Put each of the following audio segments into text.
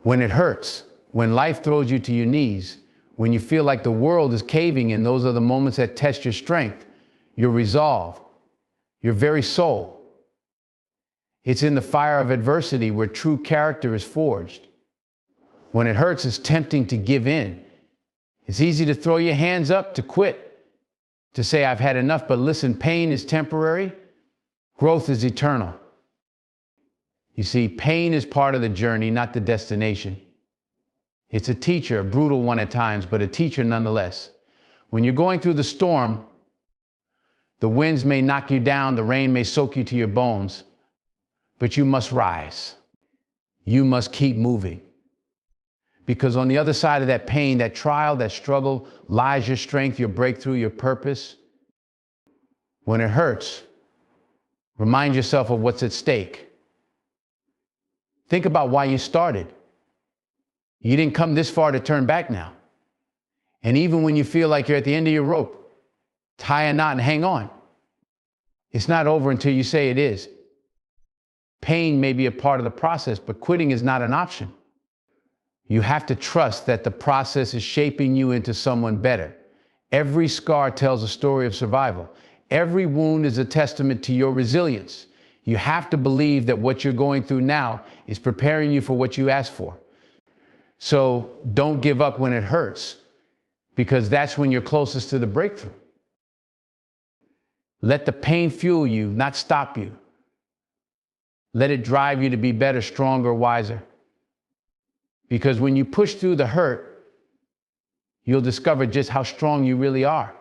When it hurts, when life throws you to your knees, when you feel like the world is caving in, those are the moments that test your strength, your resolve, your very soul. It's in the fire of adversity where true character is forged. When it hurts, it's tempting to give in. It's easy to throw your hands up, to quit, to say, I've had enough. But listen, pain is temporary. Growth is eternal. You see, pain is part of the journey, not the destination. It's a teacher, a brutal one at times, but a teacher nonetheless. When you're going through the storm, the winds may knock you down, the rain may soak you to your bones, but you must rise. You must keep moving. Because on the other side of that pain, that trial, that struggle, lies your strength, your breakthrough, your purpose. When it hurts, remind yourself of what's at stake. Think about why you started. You didn't come this far to turn back now. And even when you feel like you're at the end of your rope, tie a knot and hang on. It's not over until you say it is. Pain may be a part of the process, but quitting is not an option. You have to trust that the process is shaping you into someone better. Every scar tells a story of survival. Every wound is a testament to your resilience. You have to believe that what you're going through now is preparing you for what you asked for. So don't give up when it hurts, because that's when you're closest to the breakthrough. Let the pain fuel you, not stop you. Let it drive you to be better, stronger, wiser. Because when you push through the hurt, you'll discover just how strong you really are.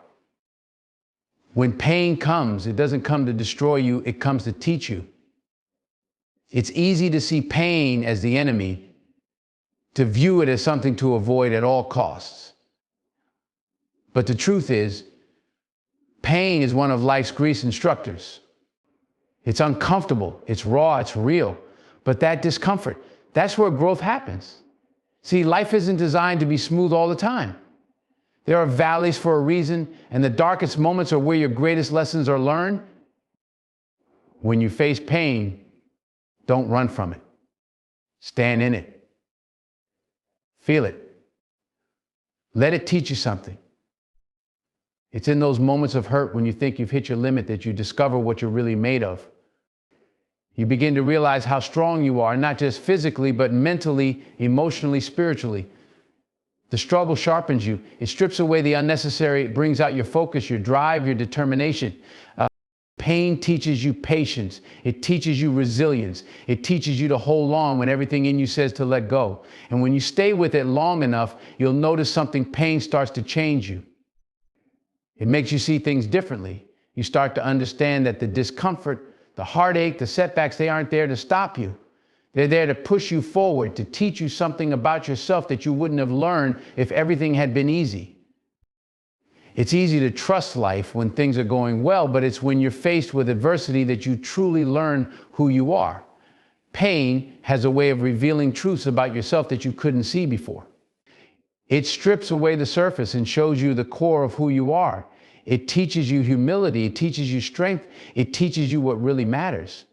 When pain comes, it doesn't come to destroy you, it comes to teach you. It's easy to see pain as the enemy, to view it as something to avoid at all costs. But the truth is, pain is one of life's greatest instructors. It's uncomfortable, it's raw, it's real. But that discomfort, that's where growth happens. See, life isn't designed to be smooth all the time. There are valleys for a reason, and the darkest moments are where your greatest lessons are learned. When you face pain, don't run from it. Stand in it. Feel it. Let it teach you something. It's in those moments of hurt when you think you've hit your limit that you discover what you're really made of. You begin to realize how strong you are, not just physically, but mentally, emotionally, spiritually. The struggle sharpens you. It strips away the unnecessary. It brings out your focus, your drive, your determination. Pain teaches you patience. It teaches you resilience. It teaches you to hold on when everything in you says to let go. And when you stay with it long enough, you'll notice something. Pain starts to change you. It makes you see things differently. You start to understand that the discomfort, the heartache, the setbacks, they aren't there to stop you. They're there to push you forward, to teach you something about yourself that you wouldn't have learned if everything had been easy. It's easy to trust life when things are going well, but it's when you're faced with adversity that you truly learn who you are. Pain has a way of revealing truths about yourself that you couldn't see before. It strips away the surface and shows you the core of who you are. It teaches you humility. It teaches you strength. It teaches you what really matters.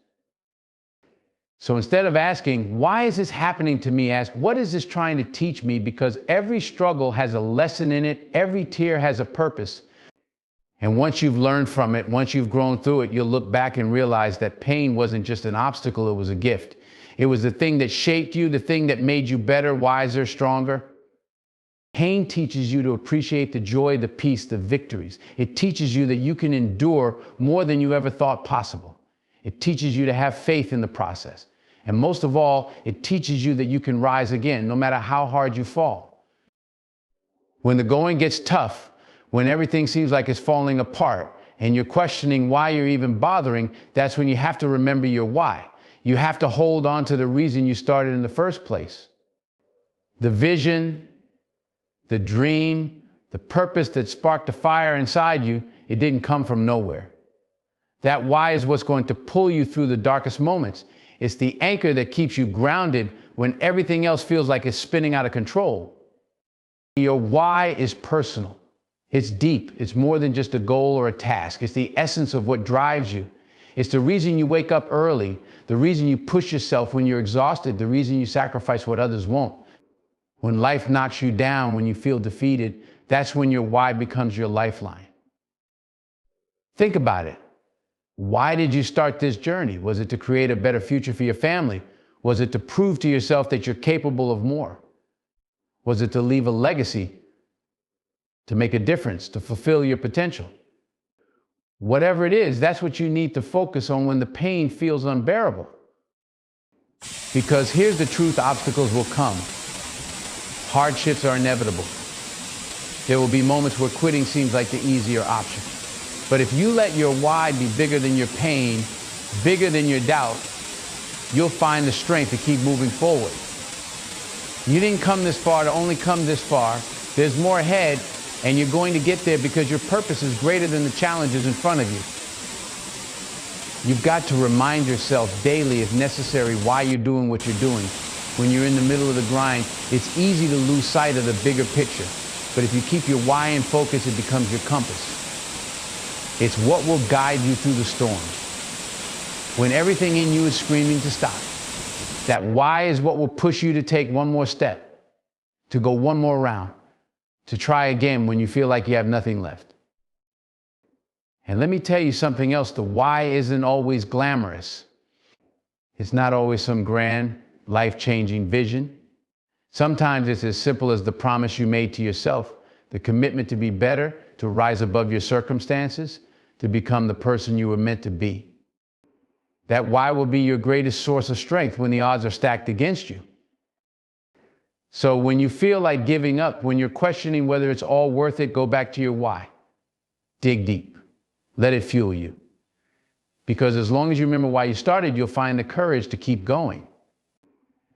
So instead of asking, why is this happening to me? Ask, what is this trying to teach me? Because every struggle has a lesson in it. Every tear has a purpose. And once you've learned from it, once you've grown through it, you'll look back and realize that pain wasn't just an obstacle. It was a gift. It was the thing that shaped you, the thing that made you better, wiser, stronger. Pain teaches you to appreciate the joy, the peace, the victories. It teaches you that you can endure more than you ever thought possible. It teaches you to have faith in the process. And most of all, it teaches you that you can rise again, no matter how hard you fall. When the going gets tough, when everything seems like it's falling apart, and you're questioning why you're even bothering, that's when you have to remember your why. You have to hold on to the reason you started in the first place. The vision, the dream, the purpose that sparked the fire inside you, it didn't come from nowhere. That why is what's going to pull you through the darkest moments. It's the anchor that keeps you grounded when everything else feels like it's spinning out of control. Your why is personal. It's deep. It's more than just a goal or a task. It's the essence of what drives you. It's the reason you wake up early, the reason you push yourself when you're exhausted, the reason you sacrifice what others won't. When life knocks you down, when you feel defeated, that's when your why becomes your lifeline. Think about it. Why did you start this journey? Was it to create a better future for your family? Was it to prove to yourself that you're capable of more? Was it to leave a legacy, to make a difference, to fulfill your potential? Whatever it is, that's what you need to focus on when the pain feels unbearable. Because here's the truth, obstacles will come. Hardships are inevitable. There will be moments where quitting seems like the easier option. But if you let your why be bigger than your pain, bigger than your doubt, you'll find the strength to keep moving forward. You didn't come this far to only come this far. There's more ahead, and you're going to get there because your purpose is greater than the challenges in front of you. You've got to remind yourself daily, if necessary, why you're doing what you're doing. When you're in the middle of the grind, it's easy to lose sight of the bigger picture. But if you keep your why in focus, it becomes your compass. It's what will guide you through the storms. When everything in you is screaming to stop, that why is what will push you to take one more step, to go one more round, to try again when you feel like you have nothing left. And let me tell you something else, the why isn't always glamorous. It's not always some grand, life-changing vision. Sometimes it's as simple as the promise you made to yourself, the commitment to be better, to rise above your circumstances, to become the person you were meant to be. That why will be your greatest source of strength when the odds are stacked against you. So when you feel like giving up, when you're questioning whether it's all worth it, go back to your why. Dig deep. Let it fuel you. Because as long as you remember why you started, you'll find the courage to keep going.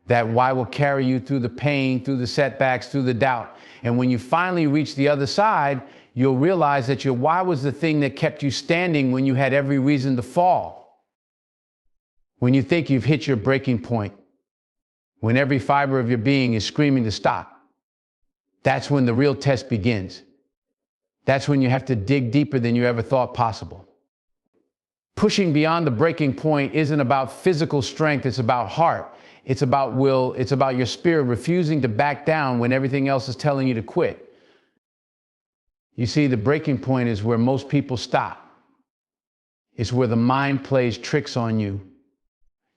That why will carry you through the pain, through the setbacks, through the doubt. And when you finally reach the other side, you'll realize that your why was the thing that kept you standing when you had every reason to fall. When you think you've hit your breaking point, when every fiber of your being is screaming to stop, that's when the real test begins. That's when you have to dig deeper than you ever thought possible. Pushing beyond the breaking point isn't about physical strength, it's about heart. It's about will, it's about your spirit refusing to back down when everything else is telling you to quit. You see, the breaking point is where most people stop. It's where the mind plays tricks on you,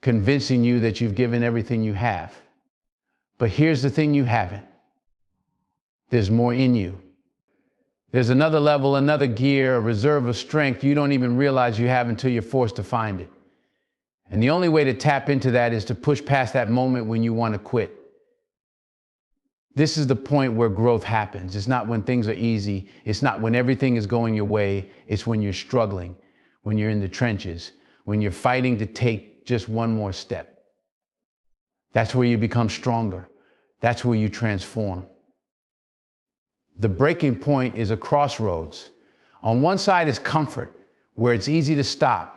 convincing you that you've given everything you have. But here's the thing you haven't. There's more in you. There's another level, another gear, a reserve of strength you don't even realize you have until you're forced to find it. And the only way to tap into that is to push past that moment when you want to quit. This is the point where growth happens. It's not when things are easy. It's not when everything is going your way. It's when you're struggling, when you're in the trenches, when you're fighting to take just one more step. That's where you become stronger. That's where you transform. The breaking point is a crossroads. On one side is comfort, where it's easy to stop.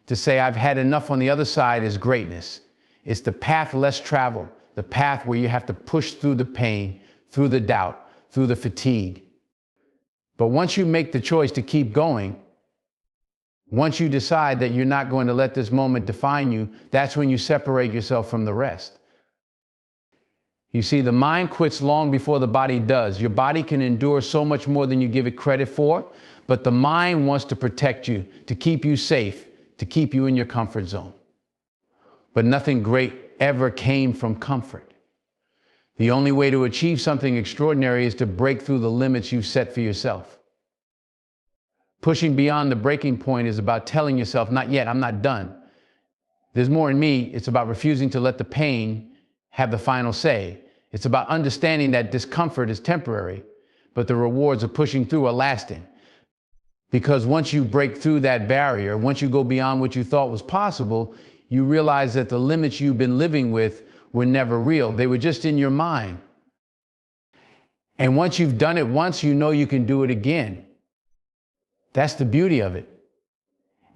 To say I've had enough on the other side is greatness. It's the path less traveled, the path where you have to push through the pain, through the doubt, through the fatigue. But once you make the choice to keep going, once you decide that you're not going to let this moment define you, that's when you separate yourself from the rest. You see, the mind quits long before the body does. Your body can endure so much more than you give it credit for, but the mind wants to protect you, to keep you safe, to keep you in your comfort zone. But nothing great ever came from comfort. The only way to achieve something extraordinary is to break through the limits you've set for yourself. Pushing beyond the breaking point is about telling yourself, not yet, I'm not done. There's more in me. It's about refusing to let the pain have the final say. It's about understanding that discomfort is temporary, but the rewards of pushing through are lasting. Because once you break through that barrier, once you go beyond what you thought was possible, you realize that the limits you've been living with were never real. They were just in your mind. And once you've done it once, you know you can do it again. That's the beauty of it.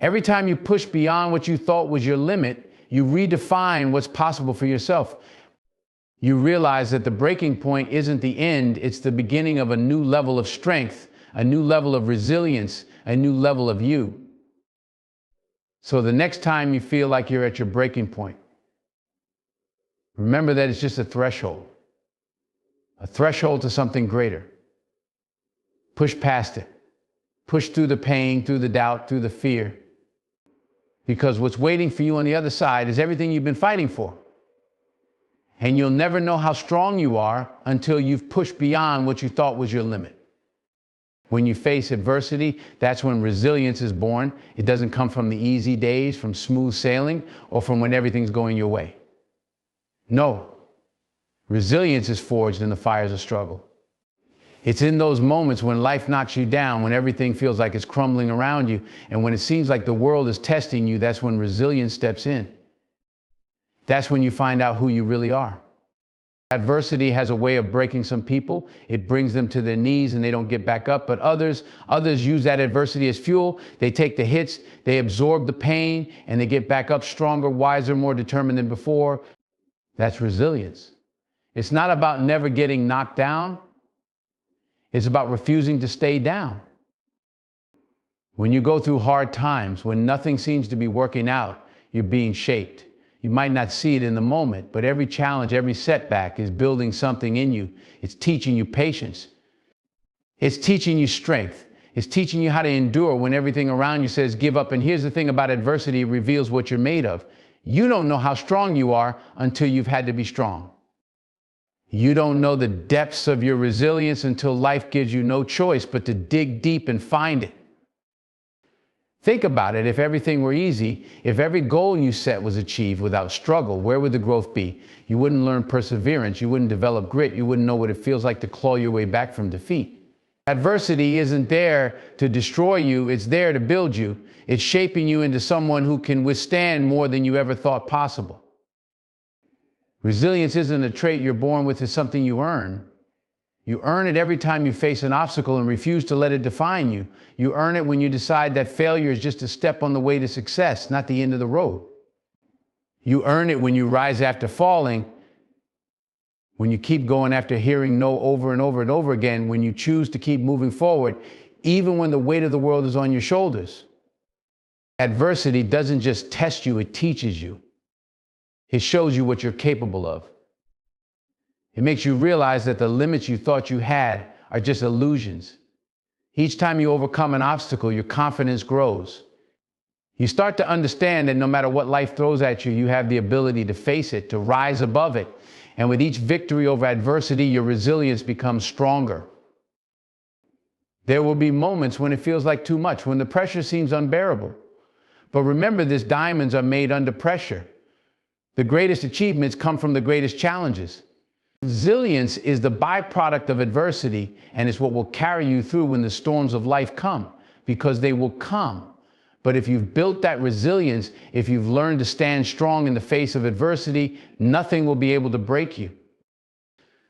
Every time you push beyond what you thought was your limit, you redefine what's possible for yourself. You realize that the breaking point isn't the end, it's the beginning of a new level of strength, a new level of resilience, a new level of you. So the next time you feel like you're at your breaking point, remember that it's just a threshold to something greater. Push past it. Push through the pain, through the doubt, through the fear. Because what's waiting for you on the other side is everything you've been fighting for. And you'll never know how strong you are until you've pushed beyond what you thought was your limit. When you face adversity, that's when resilience is born. It doesn't come from the easy days, from smooth sailing, or from when everything's going your way. No. Resilience is forged in the fires of struggle. It's in those moments when life knocks you down, when everything feels like it's crumbling around you, and when it seems like the world is testing you, that's when resilience steps in. That's when you find out who you really are. Adversity has a way of breaking some people. It brings them to their knees and they don't get back up. But others use that adversity as fuel. They take the hits, they absorb the pain, and they get back up stronger, wiser, more determined than before. That's resilience. It's not about never getting knocked down. It's about refusing to stay down. When you go through hard times, when nothing seems to be working out, you're being shaped. You might not see it in the moment, but every challenge, every setback is building something in you. It's teaching you patience. It's teaching you strength. It's teaching you how to endure when everything around you says give up. And here's the thing about adversity, it reveals what you're made of. You don't know how strong you are until you've had to be strong. You don't know the depths of your resilience until life gives you no choice but to dig deep and find it. Think about it. If everything were easy, if every goal you set was achieved without struggle, where would the growth be? You wouldn't learn perseverance. You wouldn't develop grit. You wouldn't know what it feels like to claw your way back from defeat. Adversity isn't there to destroy you. It's there to build you. It's shaping you into someone who can withstand more than you ever thought possible. Resilience isn't a trait you're born with. It's something you earn. You earn it every time you face an obstacle and refuse to let it define you. You earn it when you decide that failure is just a step on the way to success, not the end of the road. You earn it when you rise after falling, when you keep going after hearing no over and over and over again, when you choose to keep moving forward, even when the weight of the world is on your shoulders. Adversity doesn't just test you, it teaches you. It shows you what you're capable of. It makes you realize that the limits you thought you had are just illusions. Each time you overcome an obstacle, your confidence grows. You start to understand that no matter what life throws at you, you have the ability to face it, to rise above it. And with each victory over adversity, your resilience becomes stronger. There will be moments when it feels like too much, when the pressure seems unbearable. But remember this, diamonds are made under pressure. The greatest achievements come from the greatest challenges. Resilience is the byproduct of adversity, and it's what will carry you through when the storms of life come, because they will come. But if you've built that resilience, if you've learned to stand strong in the face of adversity, nothing will be able to break you.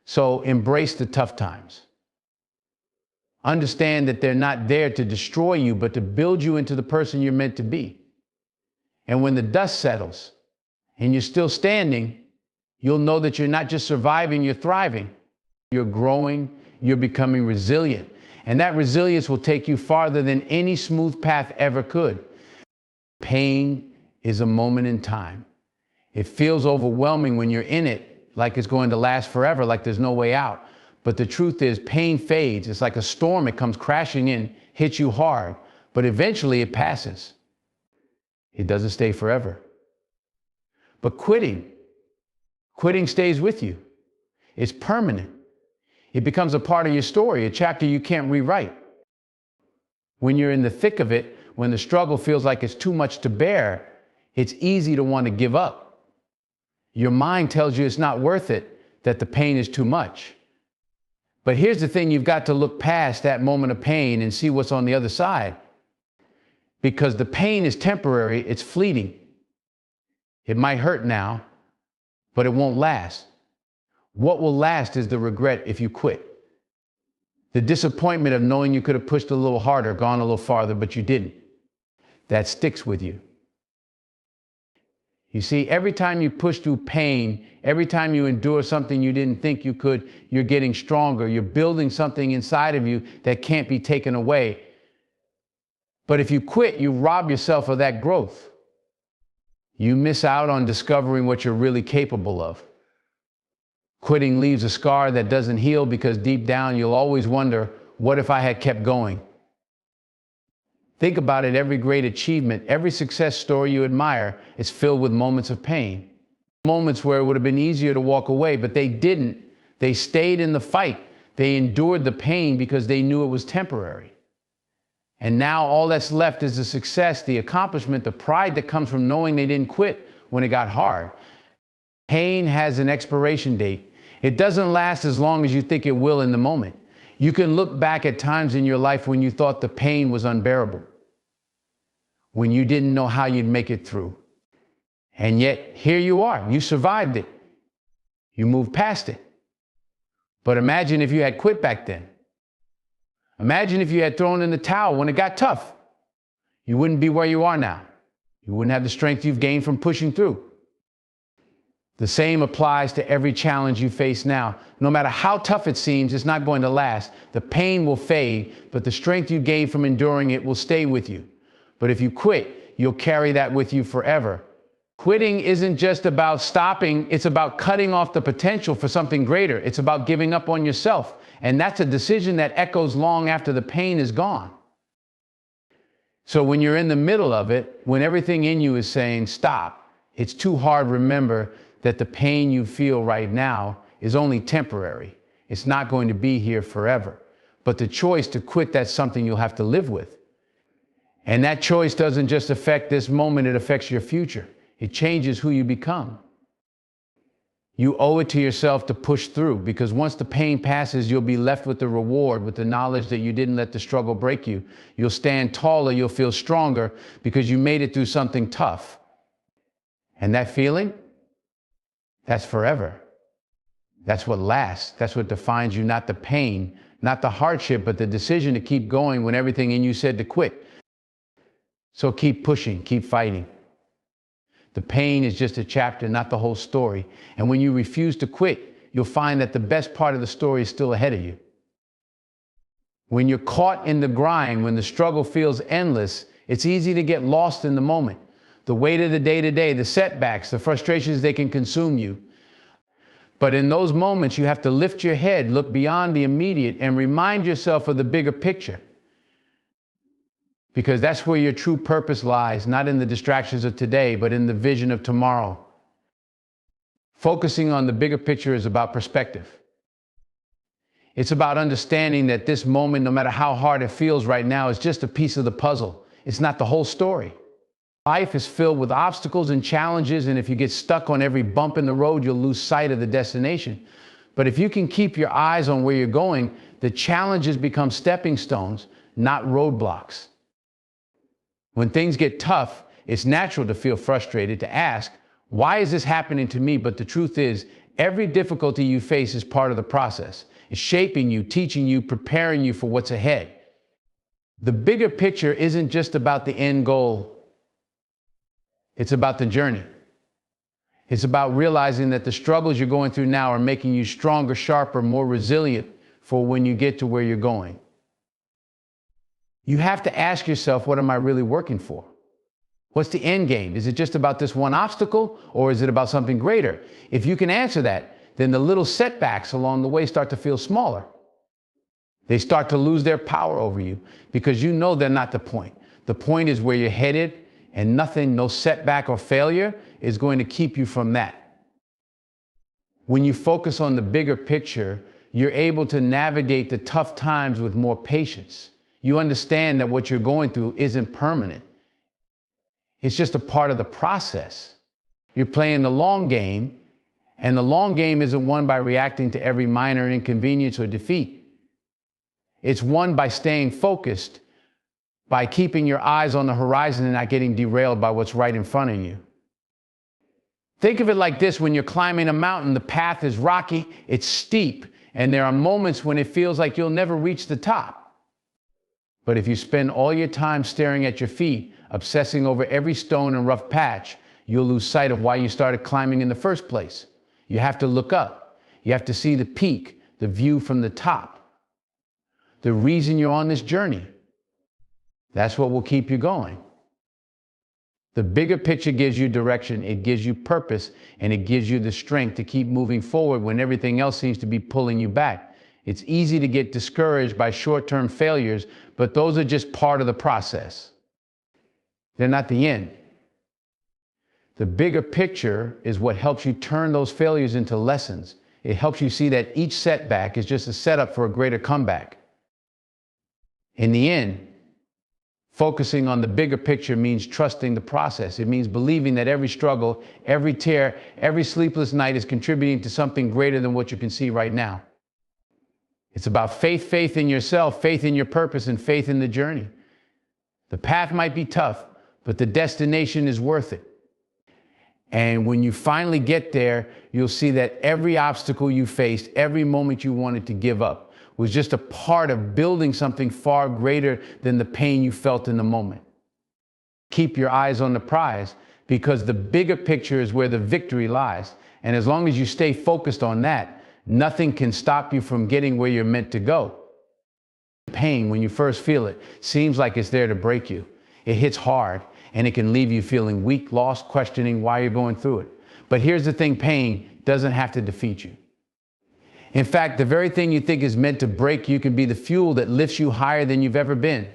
So embrace the tough times. Understand that they're not there to destroy you, but to build you into the person you're meant to be. And when the dust settles and you're still standing, you'll know that you're not just surviving, you're thriving. You're growing, you're becoming resilient. And that resilience will take you farther than any smooth path ever could. Pain is a moment in time. It feels overwhelming when you're in it, like it's going to last forever, like there's no way out. But the truth is, pain fades. It's like a storm. It comes crashing in, hits you hard, but eventually it passes. It doesn't stay forever. But quitting stays with you. It's permanent. It becomes a part of your story, a chapter you can't rewrite. When you're in the thick of it, when the struggle feels like it's too much to bear, it's easy to want to give up. Your mind tells you it's not worth it, that the pain is too much. But here's the thing, you've got to look past that moment of pain and see what's on the other side. Because the pain is temporary, it's fleeting. It might hurt now, but it won't last. What will last is the regret if you quit. The disappointment of knowing you could have pushed a little harder, gone a little farther, but you didn't. That sticks with you. You see, every time you push through pain, every time you endure something you didn't think you could, you're getting stronger. You're building something inside of you that can't be taken away. But if you quit, you rob yourself of that growth. You miss out on discovering what you're really capable of. Quitting leaves a scar that doesn't heal because deep down you'll always wonder, what if I had kept going? Think about it, every great achievement, every success story you admire is filled with moments of pain. Moments where it would have been easier to walk away, but they didn't. They stayed in the fight. They endured the pain because they knew it was temporary. And now all that's left is the success, the accomplishment, the pride that comes from knowing they didn't quit when it got hard. Pain has an expiration date. It doesn't last as long as you think it will in the moment. You can look back at times in your life when you thought the pain was unbearable, when you didn't know how you'd make it through. And yet, here you are. You survived it. You moved past it. But imagine if you had quit back then. Imagine if you had thrown in the towel when it got tough. You wouldn't be where you are now. You wouldn't have the strength you've gained from pushing through. The same applies to every challenge you face now. No matter how tough it seems, it's not going to last. The pain will fade, but the strength you gain from enduring it will stay with you. But if you quit, you'll carry that with you forever. Quitting isn't just about stopping, it's about cutting off the potential for something greater. It's about giving up on yourself. And that's a decision that echoes long after the pain is gone. So when you're in the middle of it, when everything in you is saying stop, it's too hard to remember that the pain you feel right now is only temporary. It's not going to be here forever. But the choice to quit, that's something you'll have to live with. And that choice doesn't just affect this moment, it affects your future. It changes who you become. You owe it to yourself to push through, because once the pain passes, you'll be left with the reward, with the knowledge that you didn't let the struggle break you. You'll stand taller, you'll feel stronger because you made it through something tough. And that feeling, that's forever. That's what lasts. That's what defines you, not the pain, not the hardship, but the decision to keep going when everything in you said to quit. So keep pushing, keep fighting. The pain is just a chapter, not the whole story. And when you refuse to quit, you'll find that the best part of the story is still ahead of you. When you're caught in the grind, when the struggle feels endless, it's easy to get lost in the moment. The weight of the day-to-day, the setbacks, the frustrations, they can consume you. But in those moments, you have to lift your head, look beyond the immediate, and remind yourself of the bigger picture. Because that's where your true purpose lies, not in the distractions of today, but in the vision of tomorrow. Focusing on the bigger picture is about perspective. It's about understanding that this moment, no matter how hard it feels right now, is just a piece of the puzzle. It's not the whole story. Life is filled with obstacles and challenges, and if you get stuck on every bump in the road, you'll lose sight of the destination. But if you can keep your eyes on where you're going, the challenges become stepping stones, not roadblocks. When things get tough, it's natural to feel frustrated, to ask, why is this happening to me? But the truth is, every difficulty you face is part of the process. It's shaping you, teaching you, preparing you for what's ahead. The bigger picture isn't just about the end goal. It's about the journey. It's about realizing that the struggles you're going through now are making you stronger, sharper, more resilient for when you get to where you're going. You have to ask yourself, what am I really working for? What's the end game? Is it just about this one obstacle, or is it about something greater? If you can answer that, then the little setbacks along the way start to feel smaller. They start to lose their power over you because you know they're not the point. The point is where you're headed, and nothing, no setback or failure, is going to keep you from that. When you focus on the bigger picture, you're able to navigate the tough times with more patience. You understand that what you're going through isn't permanent. It's just a part of the process. You're playing the long game, and the long game isn't won by reacting to every minor inconvenience or defeat. It's won by staying focused, by keeping your eyes on the horizon and not getting derailed by what's right in front of you. Think of it like this: when you're climbing a mountain, the path is rocky, it's steep, and there are moments when it feels like you'll never reach the top. But if you spend all your time staring at your feet, obsessing over every stone and rough patch, you'll lose sight of why you started climbing in the first place. You have to look up. You have to see the peak, the view from the top. The reason you're on this journey. That's what will keep you going. The bigger picture gives you direction, it gives you purpose, and it gives you the strength to keep moving forward when everything else seems to be pulling you back. It's easy to get discouraged by short-term failures, but those are just part of the process. They're not the end. The bigger picture is what helps you turn those failures into lessons. It helps you see that each setback is just a setup for a greater comeback. In the end, focusing on the bigger picture means trusting the process. It means believing that every struggle, every tear, every sleepless night is contributing to something greater than what you can see right now. It's about faith in yourself, faith in your purpose, and faith in the journey. The path might be tough, but the destination is worth it. And when you finally get there, you'll see that every obstacle you faced, every moment you wanted to give up, was just a part of building something far greater than the pain you felt in the moment. Keep your eyes on the prize, because the bigger picture is where the victory lies. And as long as you stay focused on that, nothing can stop you from getting where you're meant to go. Pain, when you first feel it, seems like it's there to break you. It hits hard, and it can leave you feeling weak, lost, questioning why you're going through it. But here's the thing, pain doesn't have to defeat you. In fact, the very thing you think is meant to break you can be the fuel that lifts you higher than you've ever been.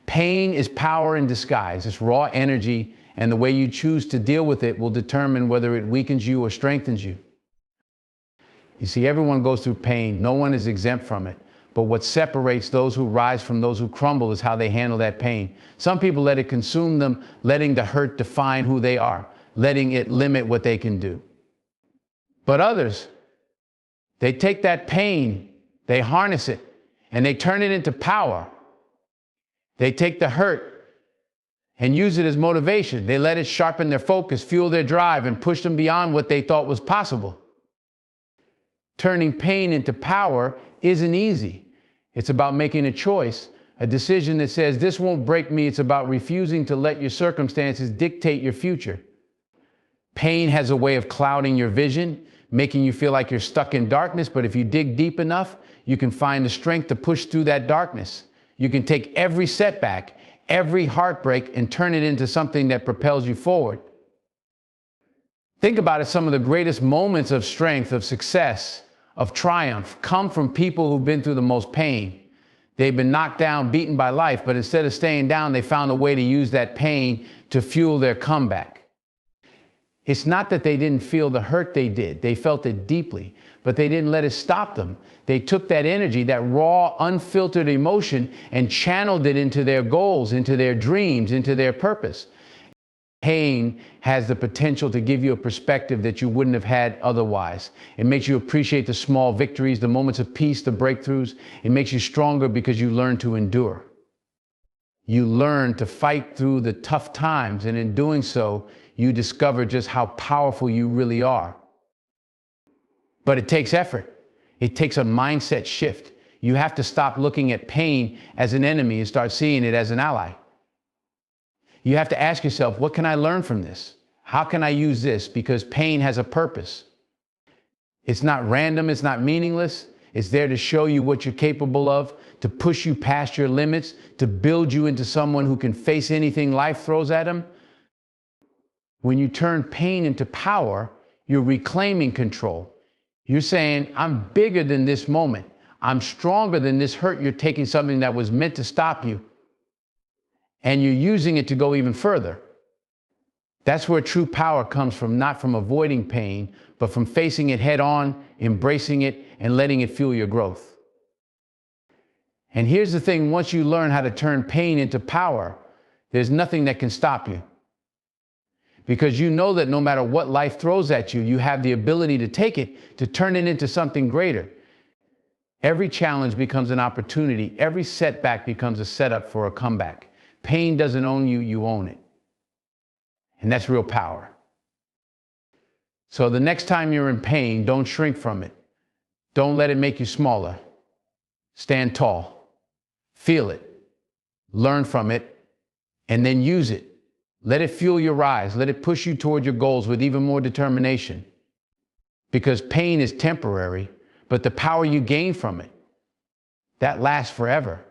Pain is power in disguise. It's raw energy, and the way you choose to deal with it will determine whether it weakens you or strengthens you. You see, everyone goes through pain. No one is exempt from it. But what separates those who rise from those who crumble is how they handle that pain. Some people let it consume them, letting the hurt define who they are, letting it limit what they can do. But others, they take that pain, they harness it, and they turn it into power. They take the hurt and use it as motivation. They let it sharpen their focus, fuel their drive, and push them beyond what they thought was possible. Turning pain into power isn't easy. It's about making a choice, a decision that says, this won't break me. It's about refusing to let your circumstances dictate your future. Pain has a way of clouding your vision, making you feel like you're stuck in darkness. But if you dig deep enough, you can find the strength to push through that darkness. You can take every setback, every heartbreak, and turn it into something that propels you forward. Think about it. Some of the greatest moments of strength, of success, of triumph come from people who've been through the most pain. They've been knocked down, beaten by life, but instead of staying down, they found a way to use that pain to fuel their comeback. It's not that they didn't feel the hurt they did. They felt it deeply, but they didn't let it stop them. They took that energy, that raw, unfiltered emotion, and channeled it into their goals, into their dreams, into their purpose. Pain has the potential to give you a perspective that you wouldn't have had otherwise. It makes you appreciate the small victories, the moments of peace, the breakthroughs. It makes you stronger because you learn to endure. You learn to fight through the tough times, and in doing so, you discover just how powerful you really are. But it takes effort. It takes a mindset shift. You have to stop looking at pain as an enemy and start seeing it as an ally. You have to ask yourself, what can I learn from this? How can I use this? Because pain has a purpose. It's not random, it's not meaningless. It's there to show you what you're capable of, to push you past your limits, to build you into someone who can face anything life throws at them. When you turn pain into power, you're reclaiming control. You're saying, I'm bigger than this moment. I'm stronger than this hurt. You're taking something that was meant to stop you, and you're using it to go even further. That's where true power comes from, not from avoiding pain, but from facing it head on, embracing it, and letting it fuel your growth. And here's the thing, once you learn how to turn pain into power, there's nothing that can stop you. Because you know that no matter what life throws at you, you have the ability to take it, to turn it into something greater. Every challenge becomes an opportunity. Every setback becomes a setup for a comeback. Pain doesn't own you, you own it. And that's real power. So the next time you're in pain, don't shrink from it. Don't let it make you smaller. Stand tall. Feel it. Learn from it. And then use it. Let it fuel your rise. Let it push you toward your goals with even more determination. Because pain is temporary, but the power you gain from it, that lasts forever.